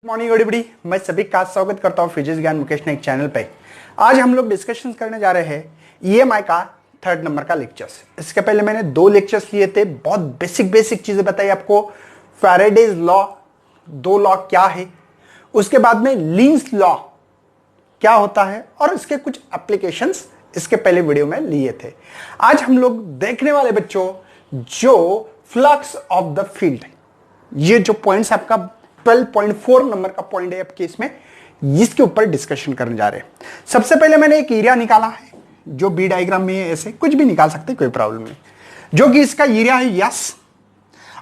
Morning everybody, मैं सभी का स्वागत करता हूं फिजिक्स ज्ञान मुकेश ने एक चैनल पे। आज हम लोग डिस्कशन करने जा रहे हैं ईएमआई का 3rd नंबर का लेक्चर्स। इसके पहले मैंने 2 लेक्चर्स लिए थे, बहुत बेसिक चीजें बताई आपको। फैराडेज लॉ, 2 लॉ क्या है, उसके बाद में लीन्स लॉ क्या होता है और इसके कुछ एप्लीकेशंस इसके पहले वीडियो में लिए थे। आज हम लोग देखने वाले बच्चों जो फ्लक्स ऑफ द फील्ड, ये जो पॉइंट्स आपका 12.4 नंबर का पॉइंट है आपके इसमें, इसके ऊपर डिस्कशन करने जा रहे हैं। सबसे पहले मैंने एक एरिया निकाला है जो बी डायग्राम में है, ऐसे कुछ भी निकाल सकते, कोई प्रॉब्लम नहीं, जो कि इसका एरिया है यस,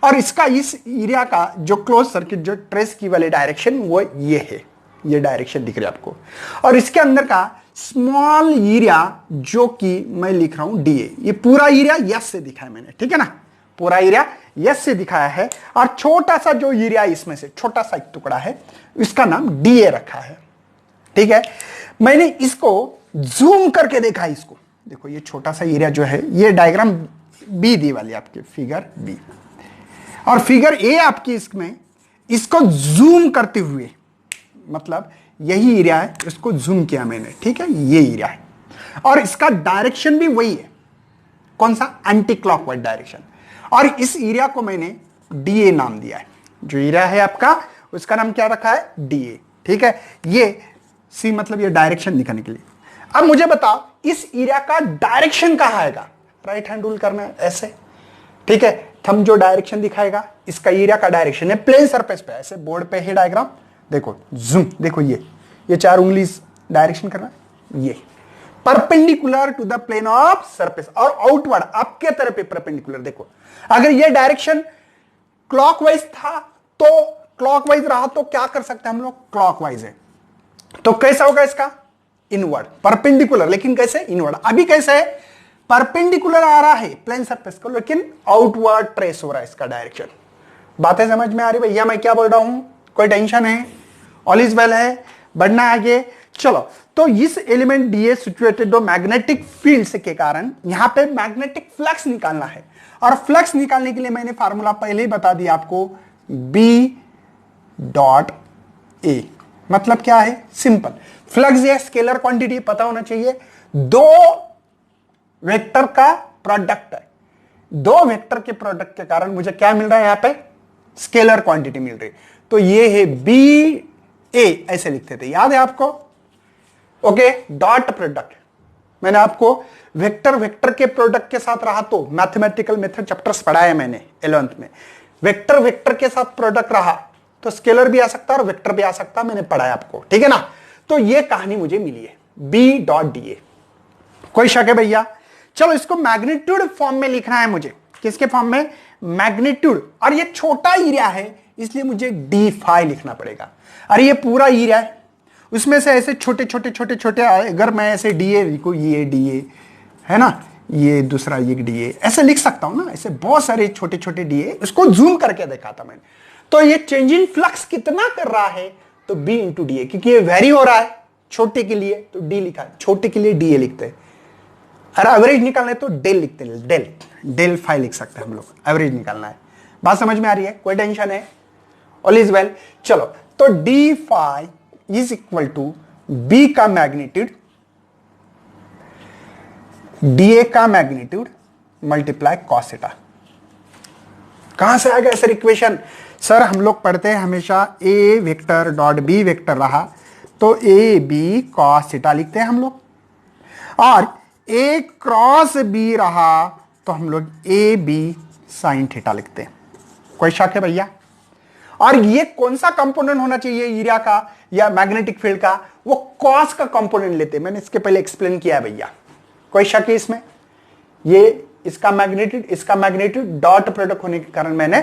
और इसका इस एरिया का जो क्लोज सर्किट जो ट्रेस की वाली डायरेक्शन वो ये है, ये डायरेक्शन दिख रही है आपको। और इसके अंदर का स्मॉल एरिया जो कि मैं लिख रहा हूं डीए, ये पूरा एरिया यस से दिखा है मैंने, ठीक है ना, पूरा एरिया यस से दिखाया है। और छोटा सा जो एरिया इसमें से छोटा सा एक टुकड़ा है, इसका नाम डीए रखा है, ठीक है। मैंने इसको जूम करके देखा, इसको देखो, ये छोटा सा एरिया जो है, ये डायग्राम बी दी वाली आपकी फिगर बी, और फिगर ए आपकी इसमें, इसको जूम करते हुए, मतलब यही एरिया है, इसको जूम किया मैंने, ठीक है, ये एरिया है। और इसका डायरेक्शन भी वही है, कौन सा, एंटी क्लॉकवाइज डायरेक्शन। और इस एरिया को मैंने डीए नाम दिया है, जो एरिया है आपका उसका नाम क्या रखा है, डीए, ठीक है। ये सी मतलब ये डायरेक्शन दिखाने के लिए। अब मुझे बताओ इस एरिया का डायरेक्शन कहां आएगा, राइट हैंड रूल करना है ऐसे, ठीक है। थंब जो डायरेक्शन दिखाएगा, इसका एरिया का डायरेक्शन है प्लेन सरफेस पे, ऐसे बोर्ड पे है डायग्राम, देखो जूम, देखो ये 4 उंगली डायरेक्शन करना, ये perpendicular to the plane of surface और आउटवर्ड आपके तरफ पे परपेंडिकुलर। देखो अगर ये डायरेक्शन क्लॉकवाइज था तो क्लॉकवाइज रहा तो क्या कर सकते हैं हम लोग, क्लॉकवाइज है तो कैसा होगा इसका, इनवर्ड, परपेंडिकुलर, लेकिन कैसे, इनवर्ड। अभी कैसे है, परपेंडिकुलर आ रहा है प्लेन सरफेस को, लेकिन आउटवर्ड ट्रेस हो रहा है इसका डायरेक्शन। बातें समझ में आ रही भैया, मैं क्या बोल रहा हूं, कोई टेंशन है, ऑल इज वेल है, बढ़ना आगे। चलो, तो इस एलिमेंट डीए सिचुएटेड दो मैग्नेटिक फील्ड के कारण यहां पे मैग्नेटिक फ्लक्स निकालना है, और फ्लक्स निकालने के लिए मैंने फार्मूला पहले ही बता दिया आपको, बी डॉट ए, मतलब क्या है, सिंपल, फ्लक्स या स्केलर क्वांटिटी पता होना चाहिए, 2 वेक्टर का प्रोडक्ट है, 2 वेक्टर के प्रोडक्ट के कारण मुझे क्या मिल रहा है, यहां पे स्केलर क्वांटिटी मिल रही, तो ये है बी ए, ऐसे लिखते थे, याद है आपको, ओके। डॉट प्रोडक्ट, मैंने आपको वेक्टर के प्रोडक्ट के साथ रहा तो मैथमेटिकल मेथड चैप्टर्स पढ़ाया मैंने 11th में, वेक्टर के साथ प्रोडक्ट रहा तो स्केलर भी आ सकता है और वेक्टर भी आ सकता है, मैंने पढ़ाया आपको, ठीक है ना। तो ये कहानी मुझे मिली है, बी डॉट डी ए, कोई शक है भैया। चलो इसको मैग्नीट्यूड फॉर्म में लिखना है मुझे, किसके फॉर्म में, मैग्नीट्यूड, और ये छोटा एरिया है इसलिए मुझे डी फाई लिखना पड़ेगा। अरे ये पूरा एरिया है, उसमें से ऐसे छोटे, अगर मैं ऐसे डीए लिखूं, ये डीए है ना, ये दूसरा ये डीए, ऐसे लिख सकता हूं ना, ऐसे बहुत सारे छोटे डीए, इसको जूम करके देखा था मैंने। तो ये चेंजिंग फ्लक्स कितना कर रहा है, तो बी इंटू डीए, क्योंकि ये वेरी हो रहा है छोटे के लिए तो डी लिखा, छोटे के लिए डीए लिखते हैं। अरे एवरेज निकालना है तो डेल लिखते हैं, डेल फाई लिख सकते हैं हम लोग, एवरेज निकालना है। बात समझ में आ रही है, कोई टेंशन है, ऑल इज वेल। चलो, तो d phi is equal to b का मैग्नीट्यूड, डीए का मैग्नीट्यूड मल्टीप्लाई कॉस थीटा। कहां से आ गया सर इक्वेशन, सर हम लोग पढ़ते हैं हमेशा ए वेक्टर डॉट बी वेक्टर रहा तो ए बी कॉस थीटा लिखते हैं हम लोग, और ए क्रॉस बी रहा तो हम लोग ए बी साइन थीटा लिखते हैं। कोई शक है भैया। और ये कौन सा कंपोनेंट होना चाहिए एरिया का या मैग्नेटिक फील्ड का, वो कॉस का कंपोनेंट लेते हैं, मैंने इसके पहले एक्सप्लेन किया है भैया, कोई शक है इसमें। ये इसका मैग्नीट्यूड डॉट प्रोडक्ट होने के कारण मैंने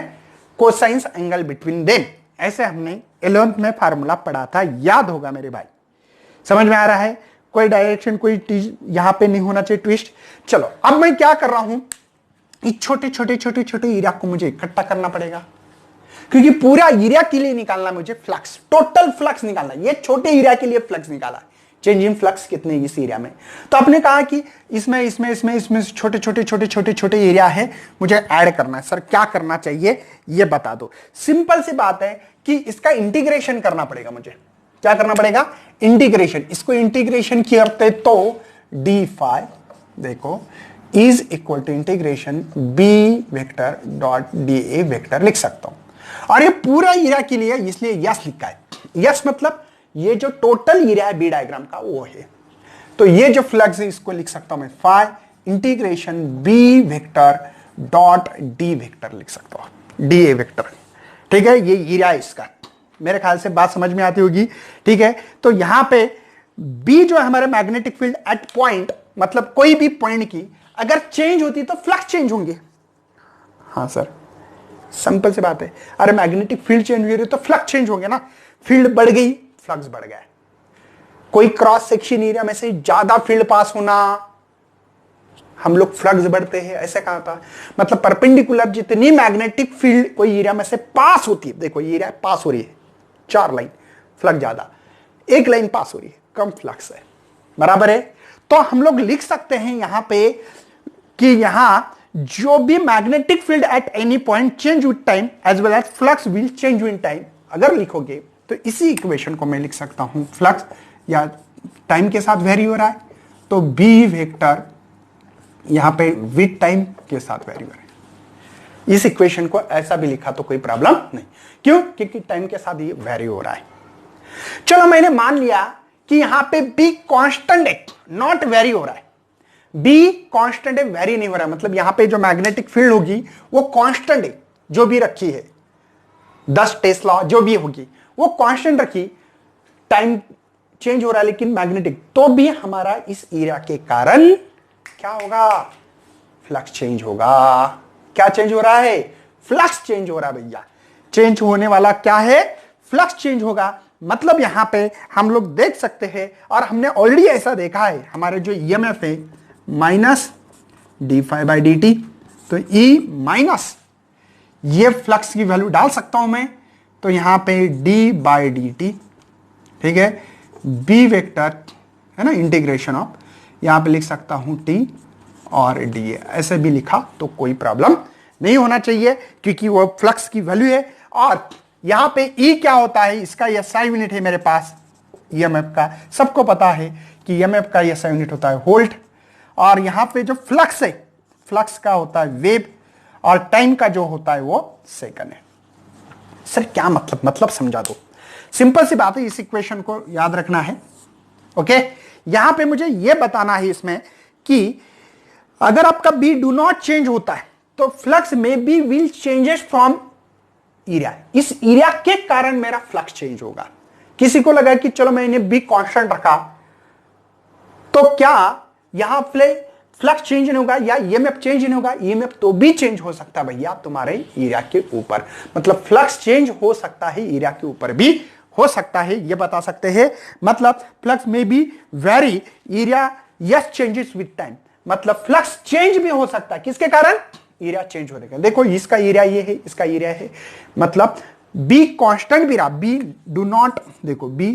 कोसाइंस एंगल बिटवीन देम, ऐसे हमने 11th में फार्मूला पढ़ा था, याद होगा मेरे भाई, समझ में आ रहा है, कोई डायरेक्शन कोई यहां पे नहीं होना चाहिए ट्विस्ट। चलो अब मैं क्या कर रहा हूं, इस छोटे एरिया को मुझे इकट्ठा करना पड़ेगा, क्योंकि पूरा एरिया के लिए निकालना मुझे फ्लक्स, टोटल फ्लक्स निकालना, ये छोटे एरिया के लिए फ्लक्स निकाला, चेंज इन फ्लक्स कितने इस एरिया में। तो आपने कहा कि इसमें छोटे एरिया है, मुझे ऐड करना है। सर क्या करना चाहिए ये बता दो। सिंपल सी बात है कि कि इसका इंटीग्रेशन करना पड़ेगा मुझे। क्या करना पड़ेगा? इंटीग्रेशन। इसको इंटीग्रेशन करते तो डी फाई देखो is equal to integration b vector dot d A vector लिख सकता हूं। और ये पूरा एरिया के लिए इसलिए यस लिखा है। यस मतलब ये जो टोटल एरिया है बी डायग्राम का वो है। तो ये जो फ्लक्स है इसको लिख सकता हूं मैं phi integration b vector dot d vector लिख सकता हूं, डी ए वेक्टर। ठीक है, ये एरिया है इसका। मेरे ख्याल से बात समझ में आती होगी। ठीक है, तो यहां पे बी जो है हमारे मैग्नेटिक फील्ड एट पॉइंट, मतलब कोई भी पॉइंट की अगर चेंज होती तो फ्लक्स चेंज होंगे। हाँ सर, सिंपल सी बात है। अरे मैग्नेटिक फील्ड चेंज हो रही तो फ्लक्स चेंज होंगे ना। फील्ड बढ़ गई, फ्लक्स बढ़ गया। कोई क्रॉस सेक्शन एरिया में से ज्यादा फील्ड पास होना, हम लोग फ्लक्स बढ़ते हैं, ऐसे कहा था। मतलब परपेंडिकुलर जितनी मैग्नेटिक फील्ड कोई एरिया में से पास होती है, देखो ये एरिया पास हो रही है 4 लाइन, फ्लक्स ज्यादा, 1 लाइन पास हो रही है, कम फ्लक्स है, बराबर है। तो हम लोग लिख सकते हैं यहां पे कि यहां जो भी magnetic field at any point change with time as well as flux will change with time. अगर लिखोगे तो इसी इक्वेशन को मैं लिख सकता हूं, फ्लक्स या टाइम के साथ वेरी हो रहा है तो बी वेक्टर यहां पे विद टाइम के साथ वेरी हो रहा है। इस इक्वेशन को ऐसा भी लिखा तो कोई प्रॉब्लम नहीं। क्यों? क्योंकि टाइम के साथ ये वेरी हो रहा है। चलो मैंने मान लिया कि यहां पे बी कांस्टेंट है, नॉट वेरी हो रहा है। बी कांस्टेंट है, वेरी नहीं हो रहा है। मतलब यहां पे जो मैग्नेटिक फील्ड होगी वो कांस्टेंट है, जो भी रखी है 10 टेस्ला जो भी होगी वो कांस्टेंट रखी। टाइम चेंज हो रहा है लेकिन मैग्नेटिक, तो भी हमारा इस एरिया के कारण क्या होगा? फ्लक्स चेंज होगा। क्या चेंज हो रहा है? फ्लक्स चेंज हो रहा है भैया। चेंज होने वाला क्या है? फ्लक्स चेंज होगा। मतलब यहां पे हम लोग देख सकते हैं, और हमने ऑलरेडी ऐसा देखा है, हमारे जो ईएमएफ है minus d phi by d t, तो ई माइनस ये फ्लक्स की वैल्यू डाल सकता हूं मैं, तो यहां पे डी बाई डी टी, ठीक है, बी वेक्टर है ना, इंटीग्रेशन ऑफ, यहां पे लिख सकता हूं टी और डी, ऐसे भी लिखा तो कोई प्रॉब्लम नहीं होना चाहिए क्योंकि वो फ्लक्स की वैल्यू है। और यहां पे ई क्या होता है, इसका एसआई यूनिट है मेरे पास ईएमएफ का, सबको पता है कि ईएमएफ का एसआई यूनिट होता है वोल्ट, और यहां पे जो फ्लक्स है, फ्लक्स का होता है वेव, और टाइम का जो होता है वो सेकंड है। सर क्या मतलब समझा दो। सिंपल सी बात है, इस इक्वेशन को याद रखना है। ओके, यहां पे मुझे यह बताना है इसमें कि अगर आपका बी डू नॉट चेंज होता है तो फ्लक्स में b will changes from area. इस एरिया के कारण मेरा फ्लक्स चेंज होगा। किसी को लगा कि चलो मैंने बी कांस्टेंट रखा तो क्या यहां फ्लक्स चेंज नहीं होगा या ईएमएफ चेंज नहीं होगा? ईएमएफ तो भी चेंज हो सकता है भैया तुम्हारे एरिया के ऊपर। मतलब फ्लक्स चेंज हो सकता है, एरिया के ऊपर भी हो सकता है, ये बता सकते हैं। मतलब फ्लक्स में be very area yes changes with time. मतलब फ्लक्स चेंज भी हो सकता है, किसके कारण? एरिया चेंज होने का। देखो इसका एरिया ये है, इसका एरिया है, मतलब बी कांस्टेंट भी रहा, बी डू नॉट, देखो बी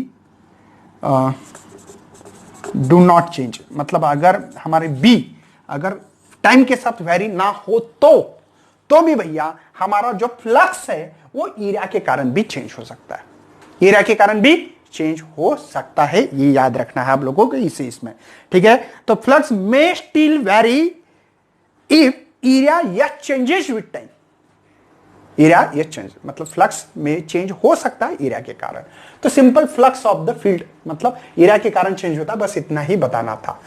डू नॉट चेंज, मतलब अगर हमारे बी अगर टाइम के साथ वेरी ना हो तो भी भैया हमारा जो फ्लक्स है वो एरिया के कारण भी चेंज हो सकता है, एरिया के कारण भी चेंज हो सकता है। ये याद रखना है आप लोगों को इसे इसमें, ठीक है। तो फ्लक्स में still very if area yes changes with time. Area yes change मतलब फ्लक्स में चेंज हो सकता है एरिया के कारण। तो simple flux of the field मतलब एरिया के कारण चेंज होता है, बस इतना ही बताना था।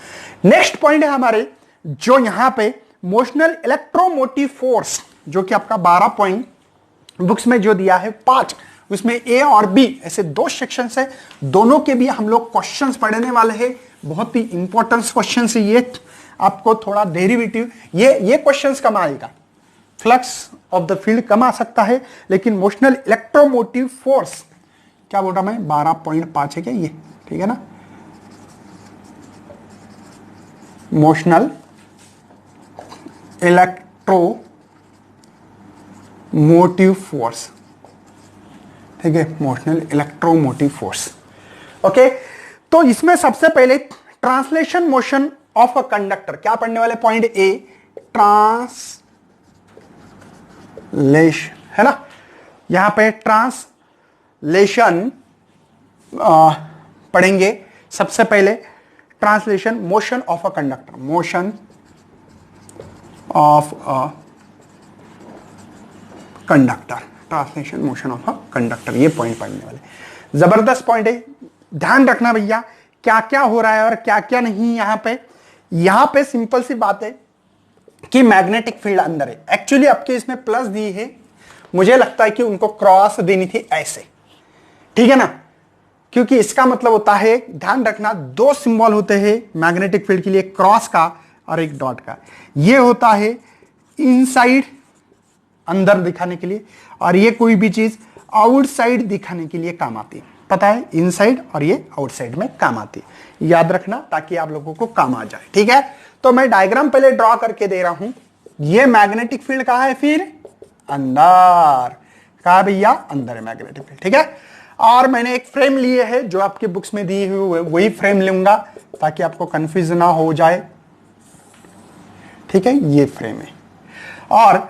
नेक्स्ट पॉइंट है हमारे जो यहां पे मोशनल इलेक्ट्रोमोटिव फोर्स, जो कि आपका 12 पॉइंट बुक्स में जो दिया है 5, उसमें ए और बी ऐसे 2 सेक्शंस है, दोनों के भी हम लोग क्वेश्चंस पढ़ने वाले हैं। बहुत ही इंपॉर्टेंट क्वेश्चंस है ये, आपको थोड़ा डेरिवेटिव ये क्वेश्चंस कम आएगा। फ्लक्स ऑफ द फील्ड कम आ सकता है, लेकिन मोशनल इलेक्ट्रोमोटिव फोर्स क्या बोल रहा मैं 12.5 है क्या ये, ठीक है ना। मोशनल इलेक्ट्रोमोटिव फोर्स, ठीक है, मोशनल इलेक्ट्रोमोटिव फोर्स। ओके, तो इसमें सबसे पहले translation motion of a conductor क्या पढ़ने वाले? पॉइंट ए ट्रांसलेशन है ना, यहां पे ट्रांसलेशन ट्रांसलेशन पढ़ेंगे। सबसे पहले translation motion of a conductor, motion of a conductor, translation motion of a conductor, ये पॉइंट पढ़ने वाले। जबरदस्त पॉइंट है, ध्यान रखना भैया क्या क्या हो रहा है और क्या क्या नहीं। यहां पे सिंपल सी बात है कि मैग्नेटिक फील्ड अंदर है। एक्चुअली आपके इसमें प्लस दी है, मुझे लगता है कि उनको क्रॉस देनी थी ऐसे, ठीक है ना, क्योंकि इसका मतलब होता है, ध्यान रखना, दो सिंबल होते हैं मैग्नेटिक फील्ड के लिए, क्रॉस का और एक डॉट का। ये होता है इनसाइड, अंदर दिखाने के लिए, और ये कोई भी चीज आउटसाइड दिखाने के लिए काम आती है। पता है, इनसाइड और ये आउटसाइड में काम आती है, याद रखना ताकि आप लोगों को काम आ जाए, ठीक है। तो मैं डायग्राम पहले ड्रॉ करके दे रहा हूं। ये मैग्नेटिक फील्ड कहां है, फिर अंदर, कहा भैया, अंदर है मैग्नेटिक फील्ड, ठीक है। और मैंने एक फ्रेम लिए है जो आपके बुक्स में दी हुई, वही फ्रेम लूंगा ताकि आपको कंफ्यूज ना हो जाए, ठीक है। ये फ्रेम है और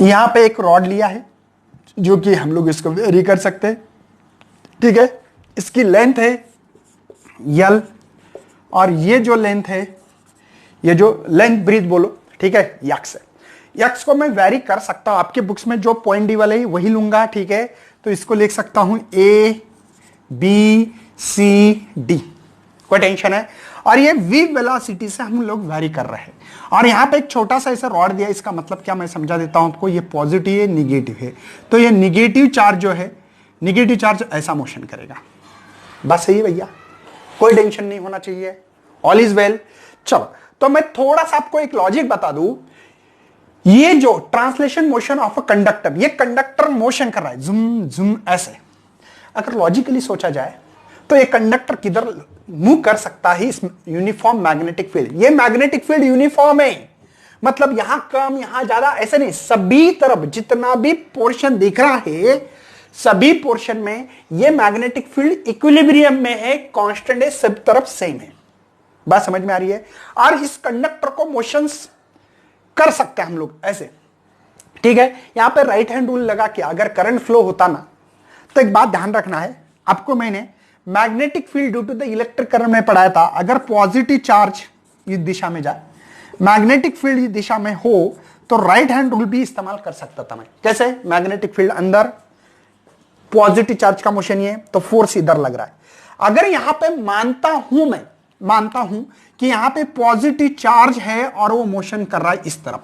यहां पे एक रॉड लिया है जो कि हम लोग इसको वेरी कर सकते हैं, ठीक है। इसकी लेंथ है यल, और ये जो लेंथ है, ये जो लेंथ ब्रीथ बोलो, ठीक है, यक्स है। यक्स को मैं वेरी कर सकता हूं, आपके बुक्स में जो पॉइंट डी वाले वही लूंगा, ठीक है। तो इसको लिख सकता हूं ए बी सी डी, कोई टेंशन है। और ये वी वेलोसिटी से हम लोग वेरी कर रहे हैं। और यहां पे एक छोटा सा ऐसा रॉड दिया, इसका मतलब क्या मैं समझा देता हूं आपको। ये पॉजिटिव है, निगेटिव है, तो ये निगेटिव चार्ज जो है, निगेटिव चार्ज ऐसा मोशन करेगा, बस सही है भैया, कोई टेंशन नहीं होना चाहिए, ऑल इज वेल। चलो, तो मैं थोड़ा सा आपको एक लॉजिक बता दूं। ये जो translation motion of a conductor, ये कंडक्टर मोशन कर रहा है जुम जुम ऐसे। अगर लॉजिकली सोचा जाए तो ये कंडक्टर किधर मूव कर सकता है, इस यूनिफॉर्म मैग्नेटिक फील्ड। ये मैग्नेटिक फील्ड यूनिफॉर्म है, मतलब यहां कम यहां ज्यादा ऐसे नहीं, सभी तरफ जितना भी पोर्शन दिख रहा है, सभी पोर्शन में ये मैग्नेटिक फील्ड इक्विलिब्रियम में है, कांस्टेंट है, सब तरफ सेम है। बात समझ में आ रही है। और इस कंडक्टर को मोशंस कर सकते हैं हम लोग ऐसे, ठीक है। यहां पे राइट हैंड रूल लगा के अगर करंट फ्लो होता ना, तो एक बात ध्यान रखना है आपको, मैंने magnetic field due to the electric current में पढ़ाया था। अगर पॉजिटिव चार्ज इस दिशा में जाए, मैग्नेटिक फील्ड इस दिशा में हो, तो राइट हैंड रूल भी इस्तेमाल कर सकता था मैं। कैसे, मैग्नेटिक फील्ड अंदर, पॉजिटिव चार्ज का मोशन ये, तो फोर्स इधर लग रहा है। अगर यहां पे मानता हूं कि यहां पे पॉजिटिव चार्ज है और वो मोशन कर रहा है इस तरफ,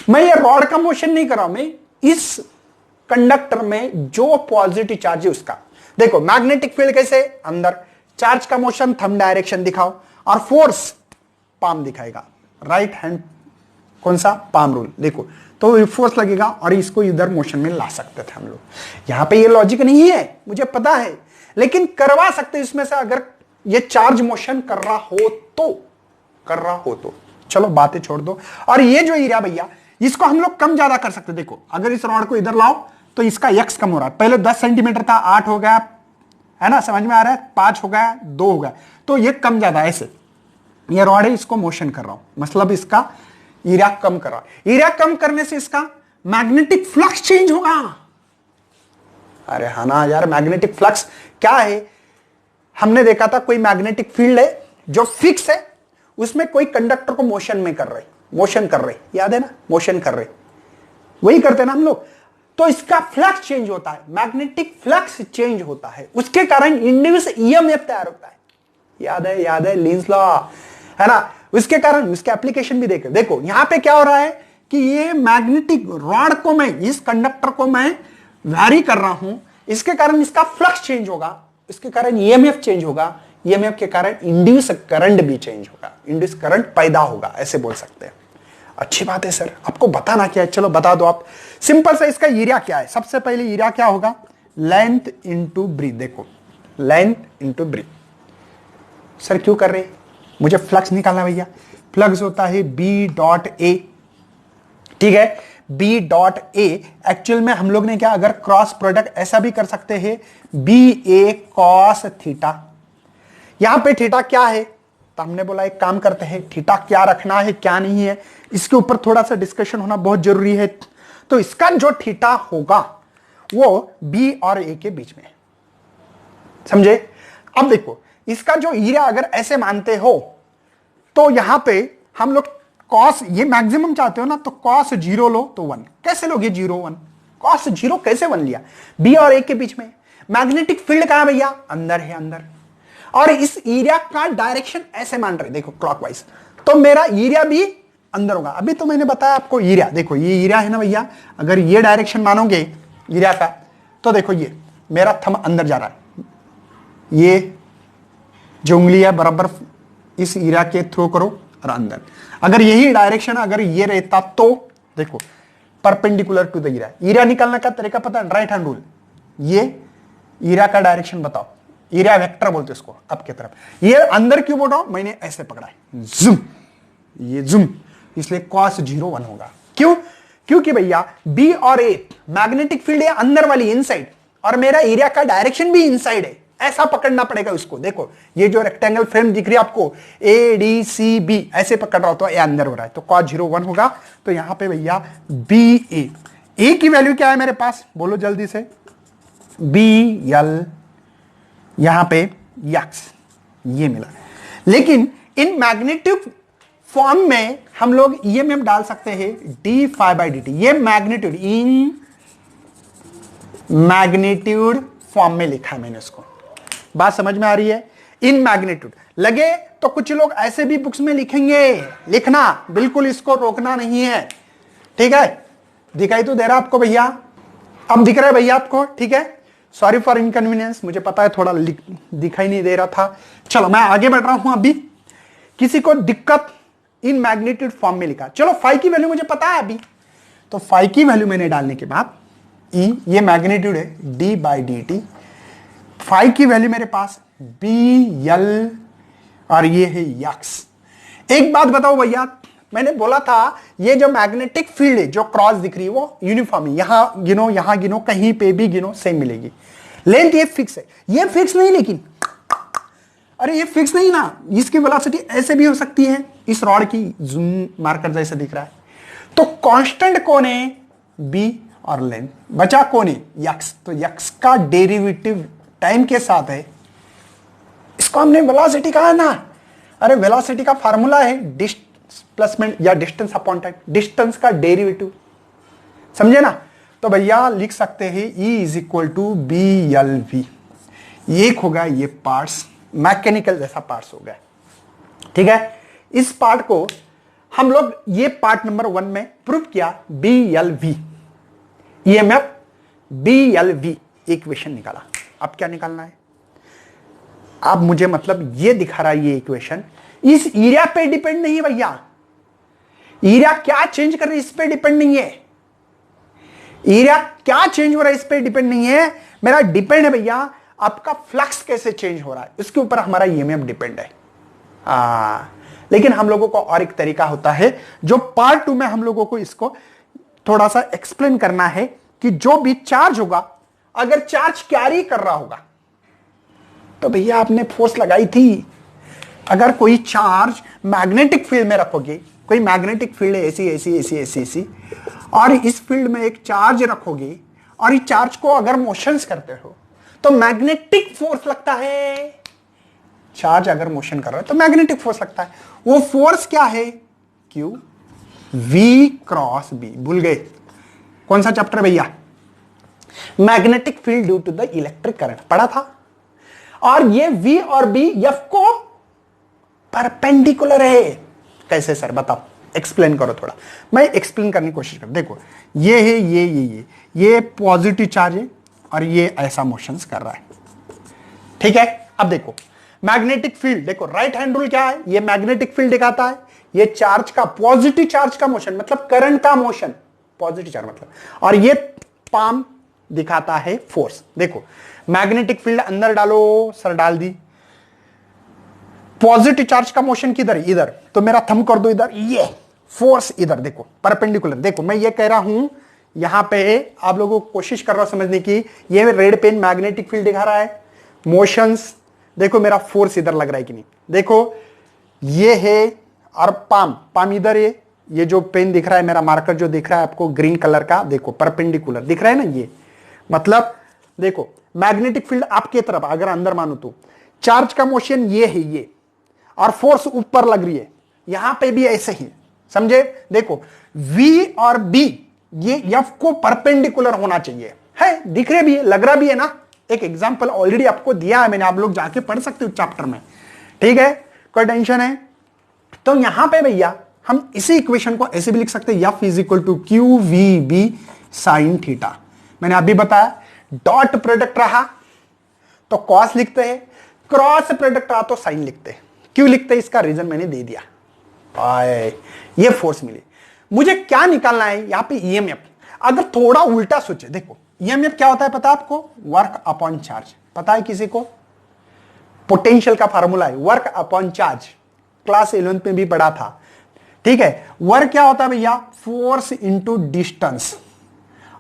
मैं ये रॉड का मोशन नहीं कर रहा हूं, मैं इस कंडक्टर में जो पॉजिटिव चार्ज है उसका। देखो मैग्नेटिक फील्ड कैसे, अंदर, चार्ज का मोशन थंब डायरेक्शन दिखाओ, और फोर्स पाम दिखाएगा, राइट हैंड कौन सा, पाम रूल, देखो तो फोर्स लगेगा और इसको इधर मोशन में ला सकते थे हम लोग। यहां पे ये लॉजिक नहीं है, मुझे पता है, लेकिन करवा सकते इसमें से, अगर ये चार्ज मोशन कर रहा हो तो चलो बातें छोड़ दो। और ये जो एरिया भैया, इसको हम लोग कम ज्यादा कर सकते। देखो अगर इस रॉड को इधर लाओ तो इसका एक्स कम हो रहा है, पहले 10 सेंटीमीटर था, 8 हो गया, है ना, समझ में आ रहा है, 5 हो गया, 2 हो गया, तो ये कम ज्यादा ऐसे, ये रॉड है, इसको मोशन कर रहा हूं, मतलब इसका एरिया कम कर रहा है। एरिया कम करने से इसका मैग्नेटिक फ्लक्स चेंज होगा। अरे हाँ ना यार, मैग्नेटिक फ्लक्स क्या है, हमने देखा था कोई मैग्नेटिक फील्ड है जो फिक्स है, उसमें कोई कंडक्टर को मोशन कर रहे, याद है ना, मोशन कर रहे, वही करते ना हम लोग। तो इसका फ्लक्स चेंज होता है, मैग्नेटिक फ्लक्स चेंज होता है, उसके कारण इंड्यूस ईएमएफ तैयार होता है। याद है लीन्स लॉ, है ना, उसके कारण उसके एप्लीकेशन भी देखो यहां पे क्या हो रहा है कि ये मैग्नेटिक रॉड को मैं, इस कंडक्टर को मैं वैरी कर रहा हूं, इसके कारण इसका फ्लक्स चेंज होगा, इसके कारण ईएमएफ चेंज होगा, ईएमएफ के कारण इंड्यूस करंट भी चेंज होगा, इंड्यूस करंट पैदा होगा, ऐसे बोल सकते हैं। अच्छी बात है सर, आपको बताना क्या है, चलो बता दो आप। सिंपल सा इसका एरिया क्या है, सबसे पहले एरिया क्या होगा, लेंथ इंटू ब्रीथ। देखो लेंथ इंटू ब्रीथ। सर क्यों कर रहे, मुझे फ्लक्स निकालना भैया। फ्लक्स होता है बी डॉट ए, ठीक है, बी डॉट ए। एक्चुअल में हम लोग ने क्या, अगर क्रॉस प्रोडक्ट ऐसा भी कर सकते हैं, बी ए कॉस थीटा। यहां पे थीटा क्या है, तो हमने बोला एक काम करते हैं, थीटा क्या रखना है क्या नहीं है, इसके ऊपर थोड़ा सा डिस्कशन होना बहुत जरूरी है। तो इसका जो थीटा होगा वो बी और ए के बीच में है। समझे? अब देखो इसका जो एरिया अगर ऐसे मानते हो तो यहां पे हम लोग कॉस, ये मैक्सिमम चाहते हो ना, तो कॉस 0 लो तो 1। कैसे लोगे 0 1? कॉस 0 कैसे 1 लिया? बी और ए के बीच में। मैग्नेटिक फील्ड कहां है भैया? अंदर है, अंदर। और इस एरिया का डायरेक्शन ऐसे मान रहे, देखो क्लॉकवाइज, तो मेरा एरिया भी अंदर होगा। अभी तो मैंने बताया आपको एरिया, देखो ये एरिया है ना भैया, अगर ये डायरेक्शन मानोगे एरिया का, तो देखो ये मेरा थंब अंदर जा रहा है, ये जो उंगली है बराबर इस एरिया के थ्रू करो और अंदर। अगर यही डायरेक्शन अगर ये रहता तो देखो perpendicular to the area. Area निकालने का तरीका पता है? Right hand rule. ये एरिया का डायरेक्शन बताओ, एरिया वेक्टर बोलते इसको, अब की तरफ। ये अंदर क्यों बोल रहा हूं? मैंने ऐसे पकड़ा है, जूम, ये जूम, इसलिए cos 0 1 होगा। क्यों? क्योंकि भैया बी और ए मैग्नेटिक फील्ड है अंदर वाली, इनसाइड, और मेरा एरिया का डायरेक्शन भी इनसाइड है। ऐसा पकड़ना पड़ेगा उसको। देखो ये जो रेक्टेंगल फ्रेम दिख रही है आपको, ए डी सी बी, ऐसे पकड़ रहा हो तो ए अंदर हो रहा है, तो cos 0 1 होगा। तो यहां पे भैया बी ए की वैल्यू क्या है मेरे पास? बोलो जल्दी से। बी एल, यहां पे यक्स, ये मिला। लेकिन इन मैग्नेटिक फॉर्म में हम लोग ईएमएफ डाल सकते हैं d phi by d t. ये मैग्नीट्यूड, इन मैग्नीट्यूड फॉर्म में लिखा है मैंने इसको। बात समझ में आ रही है? इन मैग्नीट्यूड लगे तो कुछ लोग ऐसे भी बुक्स में लिखेंगे, लिखना बिल्कुल, इसको रोकना नहीं है, ठीक है? दिखाई तो दे रहा आपको भैया? अब दिख रहा है भैया आपको? ठीक है, सॉरी फॉर इनकन्वीनियंस, मुझे पता है थोड़ा दिखाई नहीं दे रहा था। चलो मैं आगे बढ़ रहा हूं। अभी किसी को दिक्कत, इन मैग्नीट्यूड फॉर्म में लिखा, चलो फाई की वैल्यू मुझे पता है अभी, तो फाई की वैल्यू मैंने डालने के बाद ई, ये मैग्नीट्यूड है d by d t, phi की वैल्यू मेरे पास बी एल, और ये है यक्स। एक बात बताओ भैया, मैंने बोला था ये जो मैग्नेटिक फील्ड है जो क्रॉस दिख रही है वो यूनिफॉर्म है, यहां गिनो, कहीं पे भी गिनो सेम मिलेगी। लेंथ ये फिक्स है, ये फिक्स नहीं, लेकिन अरे ये फिक्स नहीं ना, इसकी वेलोसिटी ऐसे भी हो सकती है, इस रॉड की जूम मार्कर जैसे दिख रहा है। तो कांस्टेंट कौन है? बी, और लेंथ बचा कौन है? यक्स। तो यक्स का डेरिवेटिव टाइम के साथ है, इसको हमने वेलोसिटी कहा ना। अरे वेलोसिटी का फार्मूला है डिस्प्लेसमेंट या डिस्टेंस अपॉन टाइम, डिस्टेंस का डेरिवेटिव, समझे ना? तो भैया लिख सकते हैं E is equal to b l v. एक होगा ये पार्ट्स, मैकेनिकल जैसा पार्ट्स हो गया, ठीक है? इस पार्ट को हम लोग ये पार्ट नंबर 1 में प्रूव किया, b l v, EMF b l v, equation निकाला। अब क्या निकालना है? अब मुझे मतलब ये दिखा रहा है ये इक्वेशन इस एरिया पे डिपेंड नहीं है भैया। एरिया क्या चेंज कर रही है इस पे डिपेंड नहीं है, एरिया क्या चेंज हो रहा है इस पे डिपेंड नहीं है। मेरा डिपेंड है भैया आपका फ्लक्स कैसे चेंज हो रहा है, इसके ऊपर हमारा ईएमएफ डिपेंड है। लेकिन हम लोगों को और एक तरीका होता है जो पार्ट 2 में हम लोगों को इसको थोड़ा सा एक्सप्लेन करना है कि जो भी चार्ज होगा, अगर चार्ज कैरी कर रहा होगा तो भैया आपने फोर्स लगाई थी। अगर कोई चार्ज मैग्नेटिक फील्ड में रखोगे, कोई मैग्नेटिक फील्ड है ऐसी ऐसी ऐसी ऐसी ऐसी, और इस फील्ड में एक चार्ज रखोगे और इस चार्ज को अगर मोशंस करते हो तो मैग्नेटिक फोर्स लगता है। चार्ज अगर मोशन कर रहा है तो मैग्नेटिक फोर्स लगता है। वो फोर्स क्या है? Q v cross b. भूल गए कौन सा चैप्टर भैया? Magnetic field due to the electric current पढ़ा था। और ये V और B F को परपेंडिकुलर है। कैसे सर बताओ, एक्सप्लेन करो थोड़ा। मैं एक्सप्लेन करने की कोशिश कर। देखो ये है ये पॉजिटिव चार्ज है और ये ऐसा मोशंस कर रहा है, ठीक है? अब देखो मैग्नेटिक फील्ड, देखो राइट हैंड रूल क्या है? ये मैग्नेटिक फील्ड दिखाता है, ये चार्ज का, पॉजिटिव चार्ज का मोशन मतलब करंट का मोशन, पॉजिटिव चार्ज मतलब, और ये पाम दिखाता है फोर्स। देखो मैग्नेटिक फील्ड अंदर डालो, सर डाल दी। पॉजिटिव चार्ज का मोशन किधर? इधर, तो मेरा थंब कर दो इधर, ये फोर्स इधर, देखो परपेंडिकुलर। देखो मैं ये कह रहा हूं, यहां पे आप लोगों को कोशिश कर रहा हूं समझने की, ये रेड पेन मैग्नेटिक फील्ड दिखा रहा है, मोशंस, देखो मेरा फोर्स इधर लग रहा है कि नहीं। देखो ये है और पाम इधर है ये जो पेन दिख रहा है, मेरा मार्कर जो दिख रहा है आपको ग्रीन कलर का, देखो परपेंडिकुलर दिख रहा है ना, ये मतलब देखो मैग्नेटिक फील्ड आपके तरफ अगर अंदर मानो तो चार्ज का मोशन ये है ये, और फोर्स ऊपर लग रही है, यहां पे भी ऐसे ही, समझे? देखो V और B ये F को परपेंडिकुलर होना चाहिए, है दिख रहे भी है, लग रहा भी है ना। एक एग्जांपल ऑलरेडी आपको दिया है मैंने, आप लोग जाके पढ़ सकते हो चैप्टर में, ठीक है, कोई टेंशन है। तो यहां पे भैया हम इसी इक्वेशन को ऐसे भी लिख सकते हैं, F is equal to q we B sine theta. मैंने अभी बताया डॉट प्रोडक्ट रहा तो कॉस लिखते हैं, क्रॉस प्रोडक्ट रहा तो साइन लिखते हैं। क्यों लिखते हैं इसका रीजन मैंने दे दिया। ये फोर्स मिली, मुझे क्या निकालना है यहां पे ईएमएफ। अगर थोड़ा उल्टा सोचे, देखो ईएमएफ क्या होता है पता है आपको? Work upon charge. पता है किसी को? पोटेंशियल का फार्मूला है work upon charge, class 11th में भी पढ़ा था, ठीक है। वर्क क्या होता है भैया? फोर्स इंटू डिस्टेंस,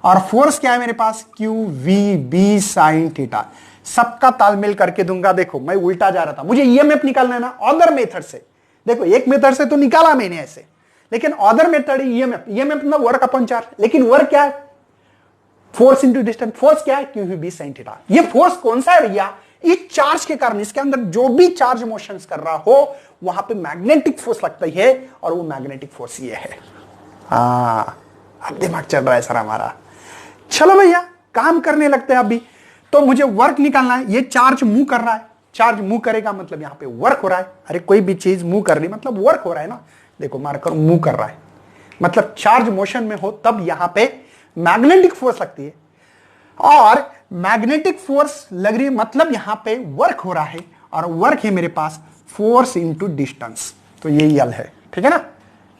और फोर्स क्या है मेरे पास? Q we B sine theta. सबका तालमेल करके दूंगा। देखो मैं उल्टा जा रहा था, मुझे ईएमएफ निकालना है ना अदर मेथड से। देखो एक मेथड से तो निकाला मैंने ऐसे, लेकिन अदर मेथड है ईएमएफ। ईएमएफ मतलब वर्क अपॉन चार्ज, लेकिन वर्क क्या है? Force into distance. फोर्स क्या है? Q we B sine theta. ये फोर्स कौन सा है भैया? इस चार्ज के कारण, इसके अंदर जो भी चार्ज मोशंस कर रहा हो वहां पे मैग्नेटिक फोर्स लगता है, और वो मैग्नेटिक फोर्स ये है। अब दिमाग चल रहा है सर हमारा। चलो भैया काम करने लगते हैं अभी। तो मुझे वर्क निकालना है। ये चार्ज मूव कर रहा है, चार्ज मूव करेगा मतलब यहां पे वर्क हो रहा है। अरे कोई भी चीज मूव कर रही मतलब वर्क हो रहा है ना। देखो मार्कर मूव कर रहा है मतलब चार्ज मोशन में हो तब यहां पे मैग्नेटिक फोर्स लगती है, और मैग्नेटिक फोर्स लग रही है मतलब यहां पे वर्क हो रहा है, और वर्क है मेरे पास फोर्स इंटू डिस्टेंस। तो ये यल है, ठीक है ना,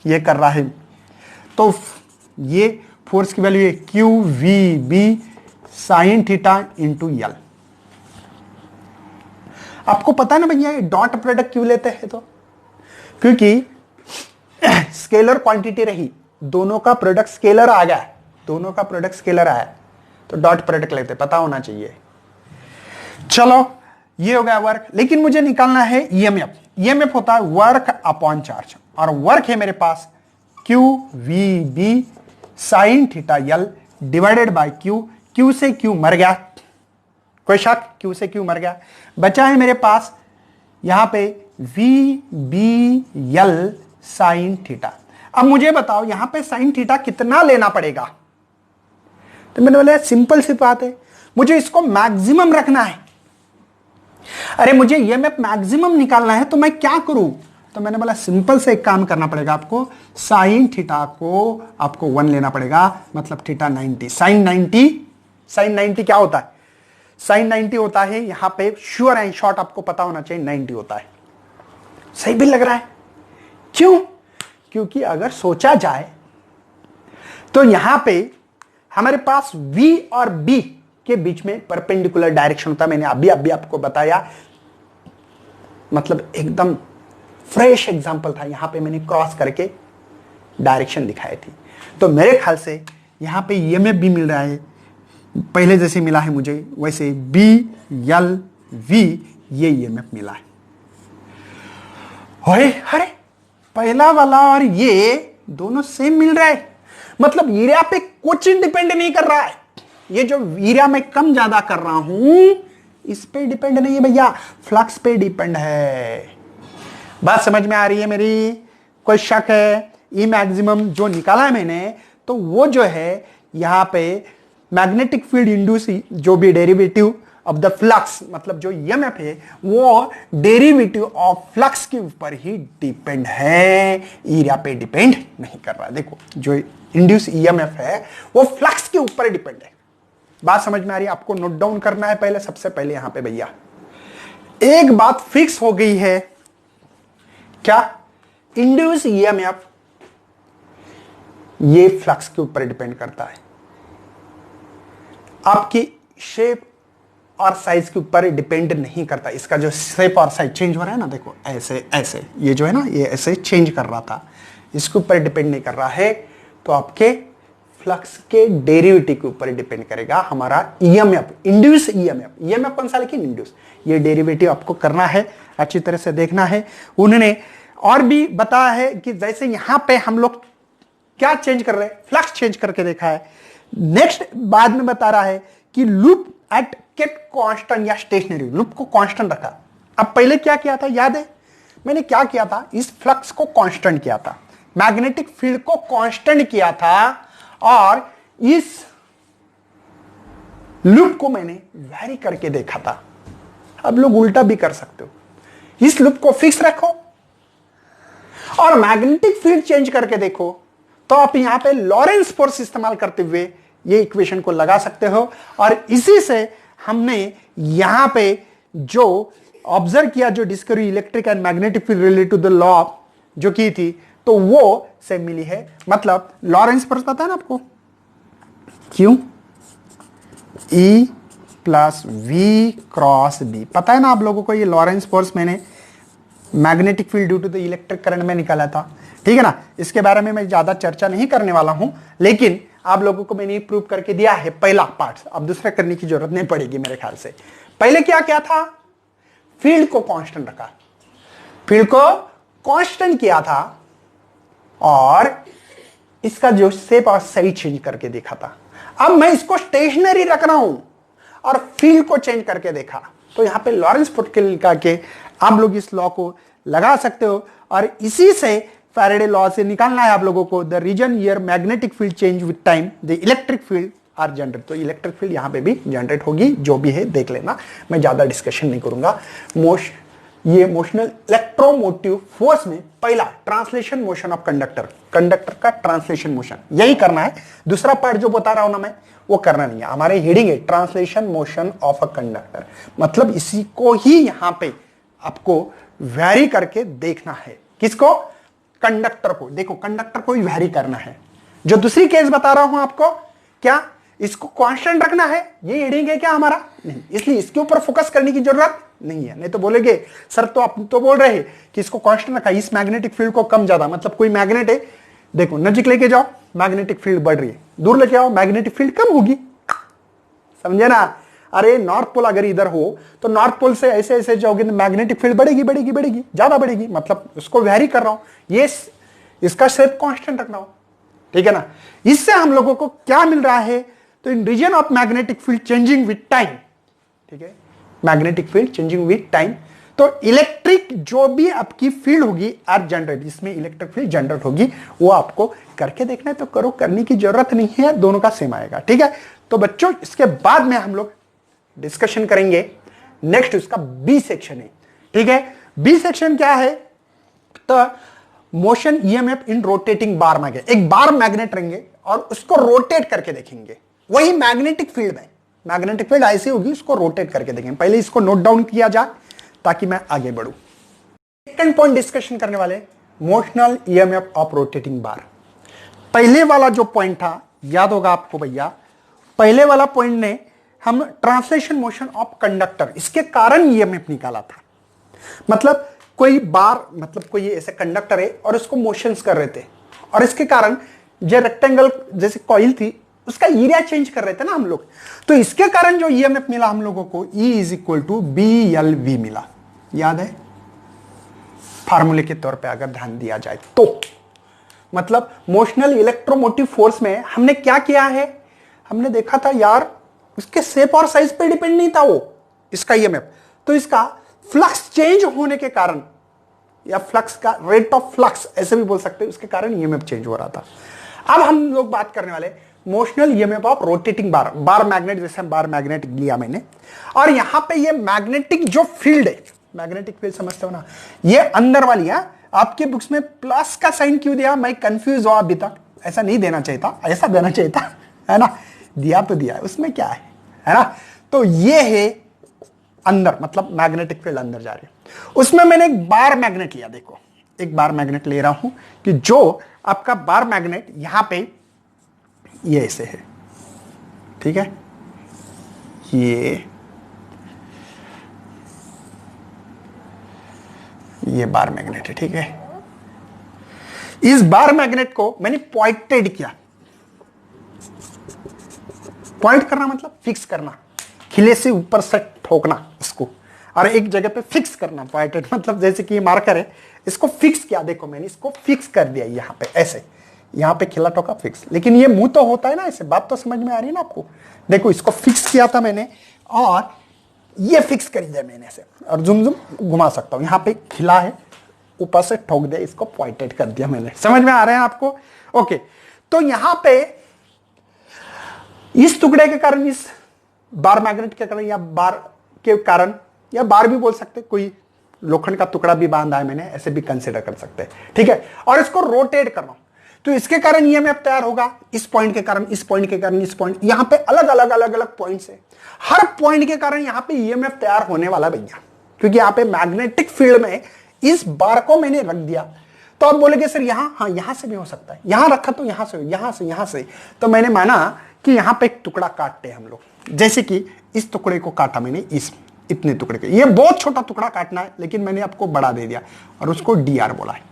ये कर रहा है। तो ये फोर्स की वैल्यू है q we B sine theta into l. आपको पता है ना भैया ये डॉट प्रोडक्ट क्यों लेते हैं? तो क्योंकि स्केलर क्वांटिटी रही, दोनों का प्रोडक्ट स्केलर आ गया, दोनों का प्रोडक्ट स्केलर आया तो डॉट प्रोडक्ट लेते, पता होना चाहिए। चलो ये हो गया वर्क, लेकिन मुझे निकालना है ईएमएफ। ईएमएफ होता है वर्क अपॉन चार्ज, और वर्क है मेरे पास Q we B sine theta L divided by Q. Q से क्यू मर गया, कोई शक? क्यू से क्यू मर गया, बचा है मेरे पास यहां पे v b l sine theta. अब मुझे बताओ यहां पे साइन थीटा कितना लेना पड़ेगा? तो मैंने बोला सिंपल सी बात है, मुझे इसको मैक्सिमम रखना है। अरे मुझे ये में मैक्सिमम निकालना है तो मैं क्या करूं? तो मैंने बोला सिंपल से एक काम करना पड़ेगा आपको, साइन थीटा को आपको 1 लेना पड़ेगा, मतलब थीटा 90। साइन 90 क्या होता है? साइन 90 होता है यहां पे श्योर एंड शॉर्ट आपको पता होना चाहिए 90 होता है। सही भी लग रहा है, क्यों? क्योंकि अगर सोचा जाए तो यहां पे हमारे पास V और B के बीच में परपेंडिकुलर डायरेक्शन होता है। मैंने अभी आपको बताया, मतलब एकदम फ्रेश एग्जांपल था। यहां पे मैंने क्रॉस करके डायरेक्शन दिखाई थी। तो मेरे ख्याल से यहां पे ईएमएफ भी मिल रहा है, पहले जैसे मिला है मुझे वैसे B L V ये ईएमएफ मिला है। अरे पहला वाला और ये दोनों सेम मिल रहा है, मतलब एरिया पे कुछ डिपेंड नहीं कर रहा है। ये जो एरिया में कम ज्यादा कर रहा हूं इस पे डिपेंड नहीं है भैया, फ्लक्स पे डिपेंड है। बात समझ में आ रही है मेरी? कोई शक है? ई मैक्सिमम जो निकाला है मैंने, तो वो जो है यहां पे मैग्नेटिक फील्ड इंड्यूस जो भी डेरिवेटिव ऑफ द फ्लक्स, मतलब जो ईएमएफ है वो डेरिवेटिव ऑफ फ्लक्स के ऊपर ही डिपेंड है, एरिया पे डिपेंड नहीं कर रहा है। देखो जो इंड्यूस ईएमएफ है वो फ्लक्स के ऊपर डिपेंड है। बात समझ में आ रही है? आपको नोट डाउन करना है पहले, सबसे पहले यहां पे भैया एक बात फिक्स हो गई है, क्या? इंड्यूस ईएमएफ ये फ्लक्स के ऊपर डिपेंड करता है, आपकी शेप और साइज के ऊपर डिपेंड नहीं करता। इसका जो शेप और साइज चेंज हो रहा है ना, देखो ऐसे ऐसे, ये जो है ना ये ऐसे चेंज कर रहा था, इसके ऊपर डिपेंड नहीं कर रहा है। तो आपके फ्लक्स के डेरिवेटिव के ऊपर डिपेंड करेगा हमारा ईएमएफ, इंड्यूस ईएमएफ। ईएमएफ कौन सा? लेकिन इंड्यूस, ये डेरिवेटिव आपको करना है, अच्छी तरह से देखना है। उन्होंने और भी बताया है कि जैसे यहां पे हम लोग क्या चेंज कर रहे हैं, फ्लक्स चेंज करके देखा है। नेक्स्ट बाद में बता रहा है कि लूप एट केट कांस्टेंट या स्टेशनरी, लूप को कांस्टेंट रखा। अब पहले क्या किया था याद है, मैंने क्या किया था, इस फ्लक्स को कांस्टेंट किया था, मैग्नेटिक फील्ड को कांस्टेंट किया था, और इस लूप को मैंने वैरी करके देखा था। अब लोग उल्टा भी कर सकते हो, इस लूप को फिक्स रखो और मैग्नेटिक फील्ड चेंज करके देखो, तो आप यहां पे लॉरेंस फोर्स इस्तेमाल करते हुए ये इक्वेशन को लगा सकते हो। और इसी से हमने यहां पे जो ऑब्जर्व किया, जो discovery electric and magnetic field related to the law जो की थी, तो वो से मिली है। मतलब लॉरेंस फोर्स पता है ना आपको, क्यों E plus v cross b, पता है ना आप लोगों को। ये लॉरेंस फोर्स मैंने magnetic field due to the electric current में निकाला था, ठीक है ना। इसके बारे में मैं ज्यादा चर्चा नहीं करने वाला हूं, लेकिन आप लोगों को मैंने प्रूव करके दिया है पहला पार्ट, अब दूसरा करने की जरूरत नहीं पड़ेगी मेरे ख्याल से। पहले क्या क्या था, फील्ड को कांस्टेंट रखा, फील्ड को कांस्टेंट किया था, और इसका जो शेप और साइज चेंज करके देखा था। अब मैं इसको स्टेशनरी रख रहा हूं और फील्ड को चेंज करके देखा, तो यहां पे लॉरेंस फोर्स के लिखा के आप लोग इस लॉ को लगा सकते हो। और इसी से फैराडे लॉ से निकालना है आप लोगों को, the region here magnetic field change with time the electric field are generate. तो इलेक्ट्रिक फील्ड यहां पे भी जनरेट होगी, जो भी है देख लेना, मैं ज्यादा डिस्कशन नहीं करूंगा। ये मोशनल इलेक्ट्रोमोटिव फोर्स में पहला translation motion of conductor, conductor का ट्रांसलेशन मोशन यही करना है। दूसरा पार्ट जो बता रहा हूं ना मैं, वो करना नहीं है। हमारे हेडिंग है translation motion of a conductor, मतलब इसी को ही यहां पे आपको वैरी करके देखना है। किसको, कंडक्टर को। देखो कंडक्टर को ही वैरी करना है। जो दूसरी केस बता रहा हूं आपको, क्या इसको कांस्टेंट रखना है, ये हेडिंग है क्या हमारा, नहीं, इसलिए इसके ऊपर फोकस करने की जरूरत नहीं है। नहीं तो बोलेंगे सर तो आप तो बोल रहे हैं कि इसको कांस्टेंट रखा, इस मैग्नेटिक फील्ड को कम ज्यादा, मतलब कोई मैग्नेट है, देखो नजीक लेके जाओ मैग्नेटिक फील्ड बढ़ रही है, दूर लेके आओ मैग्नेटिक फील्ड कम होगी, समझे ना। अरे नॉर्थ पोल अगर इधर हो तो नॉर्थ पोल से ऐसे ऐसे जाओगे तो मैग्नेटिक फील्ड बढ़ेगी बढ़ेगी बढ़ेगी, ज्यादा बढ़ेगी, मतलब उसको वैरी कर रहा हूं, ये इसका शेप कांस्टेंट रख रहा हूं, ठीक है ना। इससे हम लोगों को क्या मिल रहा है, तो in region of magnetic field changing with time, ठीक है, magnetic field changing with time, तो इलेक्ट्रिक जो भी आपकी फील्ड होगी आर जनरेट, इसमें इलेक्ट्रिक फील्ड जनरेट होगी, वो आपको करके देखना है तो करो, करने की जरूरत नहीं है, दोनों का सेम आएगा, ठीक है। तो बच्चों इसके बाद में हम लोग डिस्कशन करेंगे नेक्स्ट, उसका बी सेक्शन है, ठीक है। बी सेक्शन क्या है, तो motion EMF in rotating bar magnet, एक बार मैग्नेट रहेंगे और उसको रोटेट करके देखेंगे, वही मैग्नेटिक फील्ड में, मैग्नेटिक फील्ड ऐसी होगी, उसको रोटेट करके देखेंगे। पहले इसको नोट डाउन किया जाए ताकि मैं आगे बढ़ूं। सेकंड पॉइंट डिस्कशन करने वाले, मोशनल ईएमएफ ऑफ रोटेटिंग बार। पहले वाला जो पॉइंट था याद होगा आपको भैया, पहले वाला पॉइंट ने हम ट्रांसलेशन मोशन ऑफ कंडक्टर, इसके कारण ईएमएफ निकाला था। मतलब कोई बार, मतलब कोई ऐसे कंडक्टर है और उसको मोशंस कर रहे थे, और इसके कारण जो रेक्टेंगल जैसे कॉइल थी उसका एरिया चेंज कर रहे थे ना हम लोग, तो इसके कारण जो ईएमएफ मिला हम लोगों को, E is equal to BLV मिला, याद है फार्मूले के तौर पे अगर ध्यान दिया जाए तो। मतलब मोशनल इलेक्ट्रोमोटिव फोर्स में हमने क्या किया है, हमने देखा था यार उसके शेप और साइज पे डिपेंड नहीं था वो इसका ईएमएफ, तो इसका फ्लक्स चेंज होने के कारण, या फ्लक्स का रेट ऑफ फ्लक्स ऐसे भी बोल सकते हैं, उसके कारण ईएमएफ चेंज हो रहा था। अब हम लोग बात करने वाले motional EMF of rotating bar, bar magnet, जैसे बार मैग्नेट लिया मैंने, और यहां पे ये मैग्नेटिक जो फील्ड है, मैग्नेटिक फील्ड समझते हो ना, ये अंदर वाली है। आपके बुक्स में प्लस का साइन क्यों दिया, मैं कंफ्यूज हुआ अभी तक, ऐसा नहीं देना चाहिए था, ऐसा देना चाहिए था, है ना, दिया तो दिया, उसमें क्या है ना। तो ये है अंदर, मतलब मैग्नेटिक फील्ड अंदर जा रही है। उसमें मैंने एक बार मैग्नेट लिया, देखो एक बार मैग्नेट ले रहा हूं कि जो आपका बार मैग्नेट यहां पे ये ऐसे है, ठीक है, ये बार मैग्नेट है, ठीक है। इस बार मैग्नेट को मैंने पॉइंटेड किया, पॉइंट करना मतलब फिक्स करना, खिले से ऊपर से ठोकना इसको, और एक जगह पे फिक्स करना, पॉइंटेड मतलब जैसे कि ये मार्कर है, इसको फिक्स किया, देखो मैंने इसको फिक्स कर दिया यहां पे ऐसे, यहां पे खिला टोका फिक्स, लेकिन ये मुंह तो होता है ना ऐसे, बात तो समझ में आ रही है ना आपको। देखो इसको फिक्स किया था मैंने और ये फिक्स कर दिया मैंने ऐसे, और जुम जुम घुमा सकता हूं। यहां पे खिला है, ऊपर से ठोक दिया, इसको पॉइंटेड कर दिया मैंने। समझ में आ रहे हैं आपको? ओके, तो यहां पे इस टुकड़े के कारण, इस बार मैग्नेट के कारण, या बार के कारण, या बार भी बोल सकते, कोई लोखंड का टुकड़ा भी बांधा है मैंने, ऐसे भी कंसीडर कर सकते हैं, ठीक है। और इसको रोटेट कर रहा हूं, तो इसके कारण ईएमएफ तैयार होगा, इस पॉइंट के कारण, इस पॉइंट के कारण, इस पॉइंट, यहां पे अलग अलग अलग अलग पॉइंट्स है, हर पॉइंट के कारण यहां पे ईएमएफ तैयार होने वाला भैया, क्योंकि यहां पे मैग्नेटिक फील्ड में इस बार को मैंने रख दिया। तो आप बोलेंगे सर यहां, हाँ यहां से भी हो सकता है, यहां रखा तो यहां से, यहां से, यहां से, तो मैंने माना कि यहां पे एक टुकड़ा काटते हैं हम लोग, जैसे कि इस टुकड़े को काटा मैंने, इस इतने टुकड़े के, ये बहुत छोटा टुकड़ा काटना है, लेकिन मैंने आपको बड़ा दे दिया और उसको डीआर बोला है।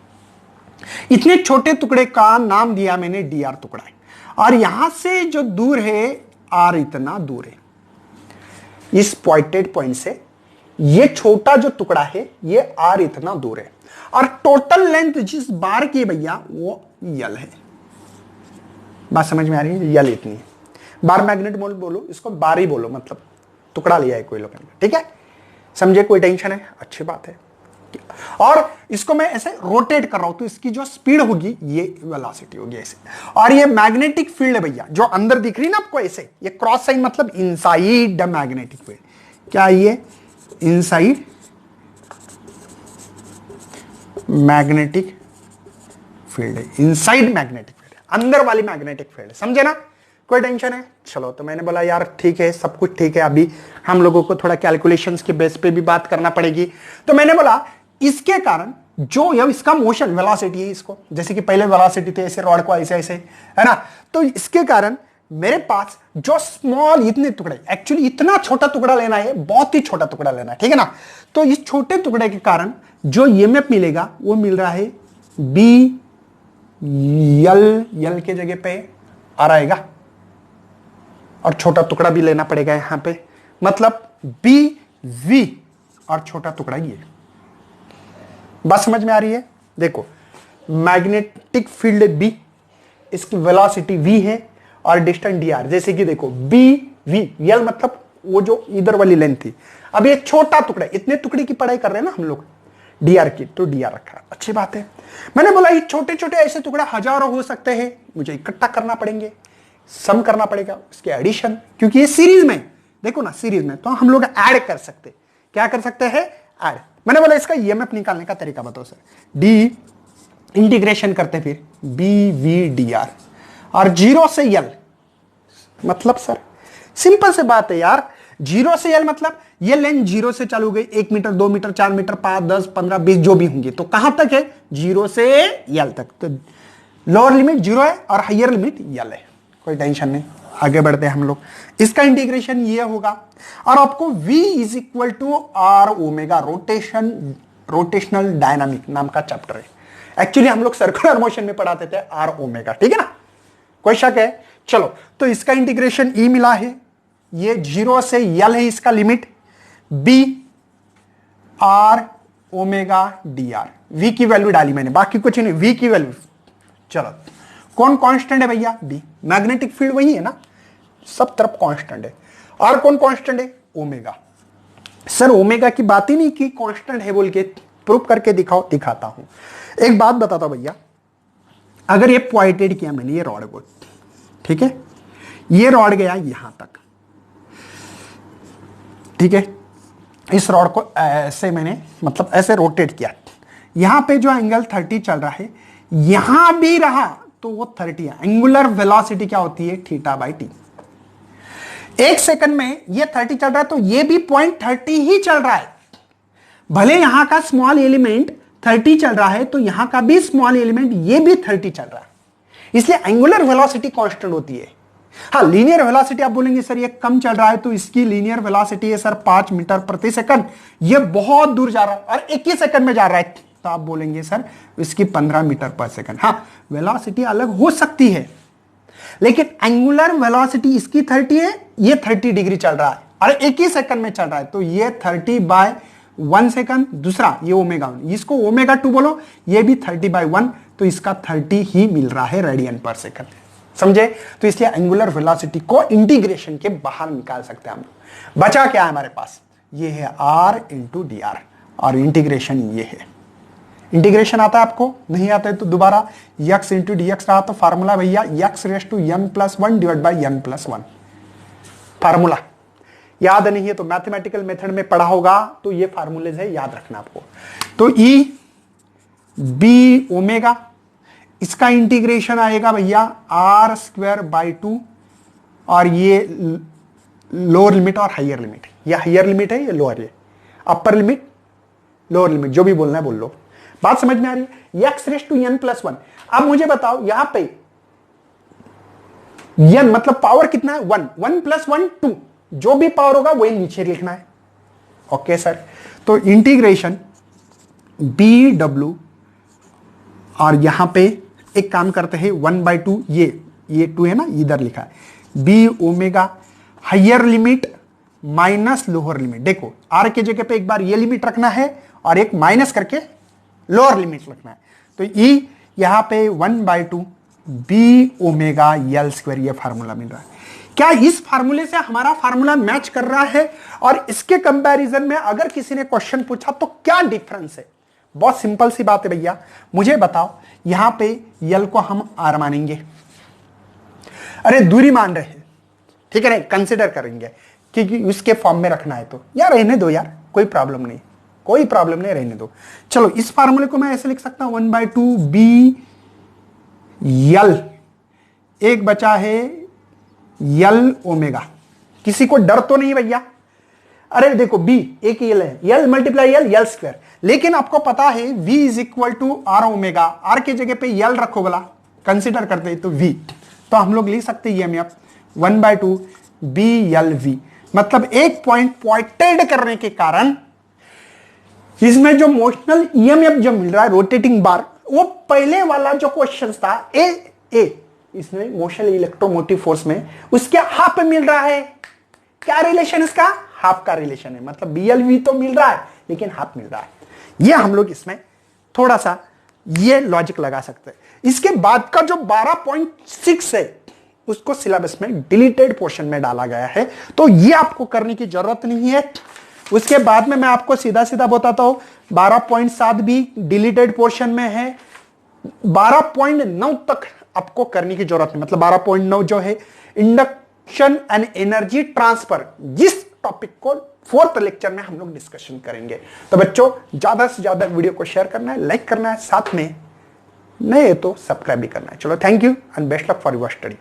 इतने छोटे टुकड़े का नाम दिया मैंने डीआर टुकड़ा है, और यहां से जो दूर है आर इतना दूर है, इस पॉइंटेड पॉइंट से ये छोटा जो टुकड़ा है ये आर इतना दूर है, और टोटल लेंथ जिस बार की भैया वो यल है। बात समझ में आ रही है? यल इतनी है। बार मैग्नेट बोलो, इसको बार ही बोलो, मतलब टुकड़ा लिया है कोई लोग, ठीक है, समझे? कोई टेंशन है? अच्छी बात है। और इसको मैं ऐसे रोटेट कर रहा हूं, तो इसकी जो स्पीड होगी ये वेलोसिटी होगी ऐसे। और ये मैग्नेटिक फील्ड है भैया, जो अंदर दिख रही है ना आपको ऐसे, ये क्रॉस साइन मतलब इनसाइड द मैग्नेटिक फील्ड। क्या ये इनसाइड मैग्नेटिक फील्ड है, इनसाइड मैग्नेटिक फील्ड है, अंदर वाली मैग्नेटिक फील्ड है, समझे ना? कोई टेंशन है? चलो, तो मैंने बोला यार ठीक है, सब कुछ ठीक है, अभी हम लोगों को थोड़ा कैलकुलेशंस के बेस पे भी बात करना पड़ेगी। तो मैंने बोला इसके कारण जो ये इसका मोशन वेलोसिटी है, इसको जैसे कि पहले वेलोसिटी थे ऐसे, रॉड को ऐसे ऐसे, है ना, तो इसके कारण मेरे पास जो स्मॉल इतने टुकड़े, एक्चुअली इतना छोटा टुकड़ा लेना है, बहुत ही छोटा टुकड़ा लेना है, ठीक है ना। तो इस छोटे टुकड़े के कारण जो ईएमएफ मिलेगा वो मिल रहा है बी यल, यल के जगह पे आर आएगा, और छोटा टुकड़ा भी लेना पड़ेगा यहां पे, मतलब बी वी और छोटा टुकड़ा ये। बात समझ में आ रही है? देखो मैग्नेटिक फील्ड बी, इसकी वेलोसिटी वी है, और डिस्टेंस डी आर, जैसे कि देखो बी वी, यल मतलब वो जो इधर वाली लेंथ थी। अब ये छोटा टुकड़ा, इतने टुकड़े की पढ़ाई कर रहे हैं ना हम लोग डी आर की, तो डी आर रखा, अच्छी बात है। मैंने बोला ये छोटे छोटे ऐसे टुकड़ा हजारों हो सकते हैं, मुझे इकट्ठा करना पड़ेंगे, सम करना पड़ेगा, उसके एडिशन, क्योंकि ये सीरीज में, देखो ना सीरीज में, तो हम लोग ऐड कर सकते, क्या कर सकते हैं? ऐड। मैंने बोला इसका ईएमएफ निकालने का तरीका बताओ सर। डी इंटीग्रेशन करते फिर बी वी डी आर, और जीरो से यल, मतलब सर सिंपल से बात है यार, जीरो से यल मतलब ये लेंथ जीरो से चालू हो गई, 1 मीटर 2 मीटर 4 मीटर 5 10 15 20 जो भी होंगे, तो कहां तक है? जीरो से यल तक। तो लोअर लिमिट जीरो है और हायर लिमिट यल है, कोई टेंशन नहीं, आगे बढ़ते हैं हम लोग। इसका इंटीग्रेशन ये होगा, और आपको V is equal to r omega, rotational dynamic नाम का चैप्टर है। एक्चुअली हम लोग सर्कुलर मोशन में पढ़ाते थे आर ओमेगा, ठीक है ना, कोई शक है? चलो, तो इसका इंटीग्रेशन E मिला है, ये जीरो से यल है इसका limit, b r omega d r, V की वैल्यू डाली मैंने, बाकी कुछ नहीं, V की वैल्यू। चलो, कौन कांस्टेंट है भैया? बी, मैग्नेटिक फील्ड वही है ना, सब तरफ कांस्टेंट है। और कौन कांस्टेंट है? ओमेगा। सर ओमेगा की बात ही नहीं की कांस्टेंट है बोल के, प्रूफ करके दिखाओ, दिखाता हूं। एक बात बताता हूं भैया, अगर ये पॉइंटेड किया मैंने ये रॉड को, ठीक है, ये रॉड गया यहां तक, ठीक है, इस रॉड को ऐसे मैंने मतलब ऐसे रोटेट किया, यहां पे जो एंगल 30 चल रहा है, यहां भी रहा तो वो 30 है। एंगुलर वेलोसिटी क्या होती है? Theta by T. 1 सेकंड में ये 30 चल रहा है, तो ये भी पॉइंट 30 ही चल रहा है, भले यहां का स्मॉल एलिमेंट 30 चल रहा है, तो यहां का भी स्मॉल एलिमेंट ये भी 30 चल रहा है, इसलिए एंगुलर वेलोसिटी कांस्टेंट होती है। हाँ, लीनियर वेलोसिटी आप बोलेंगे सर ये कम चल रहा है, तो इसकी लीनियर वेलोसिटी है सर 5 मीटर प्रति सेकंड, ये बहुत दूर जा रहा है और 1 ही सेकंड में जा रहा है, तो आप बोलेंगे सर इसकी 15 मीटर पर सेकंड। हाँ, वेलोसिटी अलग हो सकती है, लेकिन एंगुलर वेलोसिटी इसकी 30 है, ये 30 डिग्री चल रहा है और 1 ही सेकंड में चल रहा है, तो ये 30/1 सेकंड। दूसरा ये ओमेगा 1, इसको ओमेगा 2 बोलो, ये भी 30/1, तो इसका 30 ही मिल रहा है रेडियन पर सेकंड, समझे। तो इसलिए एंगुलर वेलोसिटी को इंटीग्रेशन के बाहर निकाल सकते हैं हम लोग। बचा क्या है हमारे पास, ये है r इंटू डी आर, और इंटीग्रेशन ये है। इंटीग्रेशन आता है आपको, नहीं आता है तो दोबारा x इंटू डी एक्स रहा तो फार्मूला भैया x raise to n+1 divide by n+1 formula. याद नहीं है तो मैथमेटिकल मेथड में पढ़ा होगा, तो ये फार्मूलेज है, याद रखना आपको। तो E b ओमेगा, इसका इंटीग्रेशन आएगा भैया r²/2, और ये लोअर लिमिट और हायर लिमिट, ये हायर लिमिट है, ये लोअर है, अपर लिमिट लोअर लिमिट, जो भी बोलना है बोल लो। बात समझ में आ रही है, x रेस टू n+1। अब मुझे बताओ यहां पे n मतलब पावर कितना है, 1, 1+1 2, जो भी पावर होगा वही नीचे लिखना है। ओके सर, तो इंटीग्रेशन BW, और यहां पे एक काम करते हैं 1/2, ये 2 है ना, इधर लिखा है b omega higher limit minus lower limit. देखो r के जगह पे एक बार ये लिमिट रखना है और एक माइनस करके लोअर लिमिट रखना है। तो E यहां पे 1/2 b ओमेगा l², ये फार्मूला मिल रहा है। क्या इस फार्मूले से हमारा फार्मूला मैच कर रहा है? और इसके कंपैरिजन में अगर किसी ने क्वेश्चन पूछा तो क्या डिफरेंस है? बहुत सिंपल सी बात है भैया, मुझे बताओ यहां पे यल को हम r मानेंगे, अरे दूरी मान रहे हैं, ठीक है ना, कंसिडर करेंगे क्योंकि उसके फॉर्म में रखना है, तो यार रहने दो यार, कोई प्रॉब्लम नहीं, कोई प्रॉब्लम नहीं, रहने दो। चलो इस फार्मूले को मैं ऐसे लिख सकता हूं 1/2 b यल, एक बचा है यल ओमेगा। किसी को डर तो नहीं भैया? अरे देखो b एक यल है, यल मल्टीप्लाई यल², लेकिन आपको पता है v is equal to r omega, r के जगह पे यल रखो बोला, कंसिडर करते हैं तो v, तो हम लोग लिख सकते हैं EMF 1/2 BLV। मतलब एक पॉइंट पॉइंटेड करने के कारण इसमें जो मोशनल EMF जो मिल रहा है रोटेटिंग बार, वो पहले वाला जो क्वेश्चन था ए इसमें मोशन इलेक्ट्रोमोटिव फोर्स में उसके हाफ में मिल रहा है। क्या रिलेशन इसका? हाफ का रिलेशन है, मतलब BLV तो मिल रहा है लेकिन हाफ मिल रहा है। ये हम लोग इसमें थोड़ा सा ये लॉजिक लगा सकते हैं। इसके बाद का जो 12.6 है उसको सिलेबस में डिलीटेड पोर्शन में डाला गया है, तो ये आपको करने की जरूरत नहीं है। उसके बाद में मैं आपको सीधा सीधा बताता हूं 12.7 भी डिलीटेड पोर्शन में है, 12.9 तक आपको करने की जरूरत नहीं, मतलब 12.9 जो है इंडक्शन एंड एनर्जी ट्रांसफर, जिस टॉपिक को 4th लेक्चर में हम लोग डिस्कशन करेंगे। तो बच्चों ज्यादा से ज्यादा वीडियो को शेयर करना है, लाइक करना है, साथ में नहीं है तो सब्सक्राइब भी करना है। चलो thank you and best luck for your study.